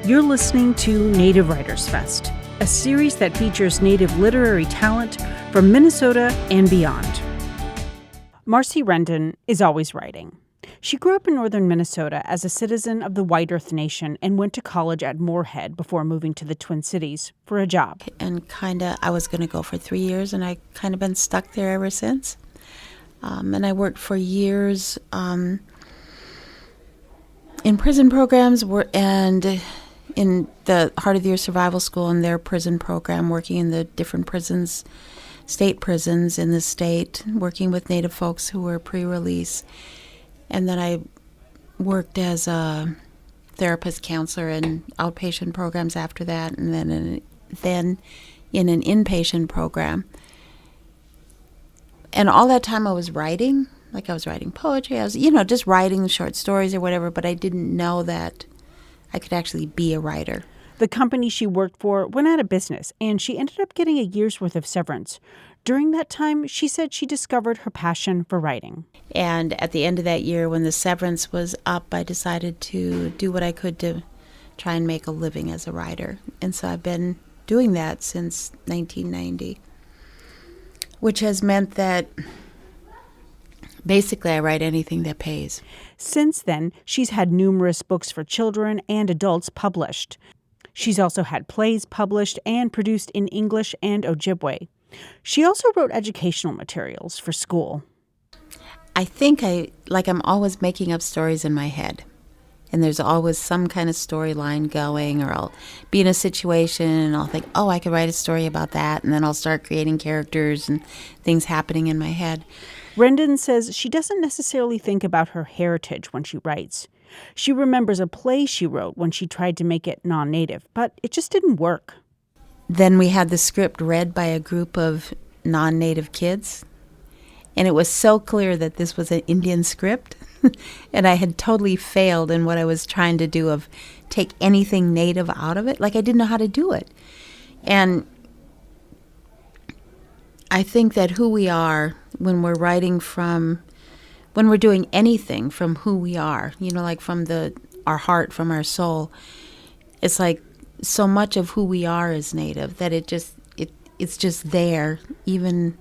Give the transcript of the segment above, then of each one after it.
You're listening to Native Writers Fest, a series that features Native literary talent from Minnesota and beyond. Marcie Rendon is always writing. She grew up in northern Minnesota as a citizen of the White Earth Nation and went to college at Moorhead before moving to the Twin Cities for a job. And I was going to go for 3 years, and I kind of been stuck there ever since. And I worked for years in prison programs and in the Heart of the Earth Survival School and their prison program, working in the different prisons, state prisons in the state, working with Native folks who were pre-release. And then I worked as a therapist, counselor in outpatient programs after that, and then in an inpatient program. And all that time I was writing, like I was writing poetry, I was, just writing short stories or whatever, but I didn't know that I could actually be a writer. The company she worked for went out of business, and she ended up getting a year's worth of severance. During that time, she said she discovered her passion for writing. And at the end of that year, when the severance was up, I decided to do what I could to try and make a living as a writer. And so I've been doing that since 1990, which has meant that basically I write anything that pays. Since then, she's had numerous books for children and adults published. She's also had plays published and produced in English and Ojibwe. She also wrote educational materials for school. I think I'm always making up stories in my head. And there's always some kind of storyline going, or I'll be in a situation and I'll think, I could write a story about that. And then I'll start creating characters and things happening in my head. Rendon says she doesn't necessarily think about her heritage when she writes. She remembers a play she wrote when she tried to make it non-Native, but it just didn't work. Then we had the script read by a group of non-Native kids, and it was so clear that this was an Indian script, and I had totally failed in what I was trying to do of take anything Native out of it. Like, I didn't know how to do it. And I think that who we are when we're writing when we're doing anything from who we are, like from our heart, from our soul, it's like so much of who we are is Native that it's just there, even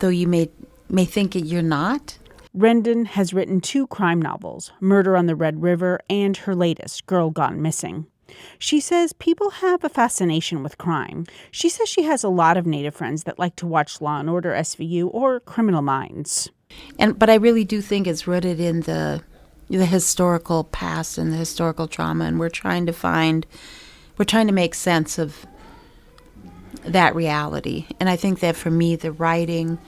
though you may think you're not. Rendon has written 2 crime novels, Murder on the Red River and her latest, Girl Gone Missing. She says people have a fascination with crime. She says she has a lot of Native friends that like to watch Law & Order SVU or Criminal Minds. But I really do think it's rooted in the historical past and the historical trauma, and we're trying to make sense of that reality. And I think that for me, the writing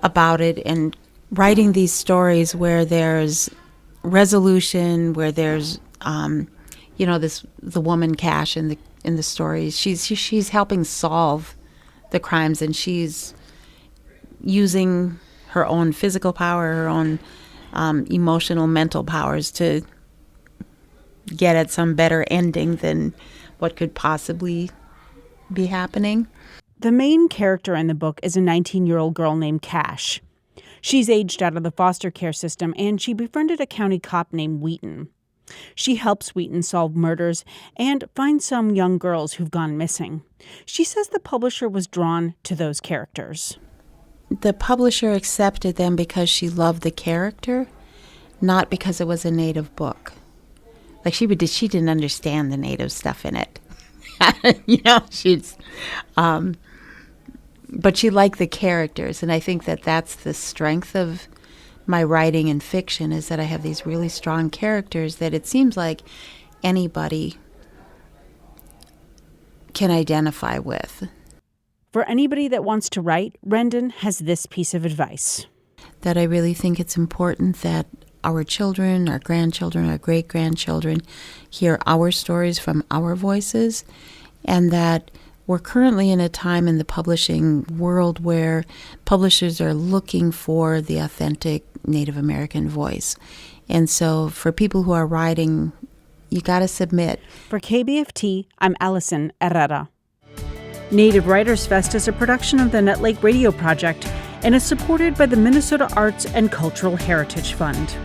about it and writing these stories where there's resolution, where there's the woman Cash in the stories, she's helping solve the crimes, and she's using her own physical power, her own emotional, mental powers to get at some better ending than what could possibly be happening. The main character in the book is a 19-year-old girl named Cash. She's aged out of the foster care system, and she befriended a county cop named Wheaton. She helps Wheaton solve murders and find some young girls who've gone missing. She says the publisher was drawn to those characters. The publisher accepted them because she loved the character, not because it was a Native book. Like she didn't understand the Native stuff in it. But she liked the characters, and I think that that's the strength of my writing and fiction, is that I have these really strong characters that it seems like anybody can identify with. For anybody that wants to write, Rendon has this piece of advice. That I really think it's important that our children, our grandchildren, our great-grandchildren hear our stories from our voices, and that we're currently in a time in the publishing world where publishers are looking for the authentic Native American voice. And so for people who are writing, you got to submit. For KBFT, I'm Allison Herrera. Native Writers Fest is a production of the Nut Lake Radio Project and is supported by the Minnesota Arts and Cultural Heritage Fund.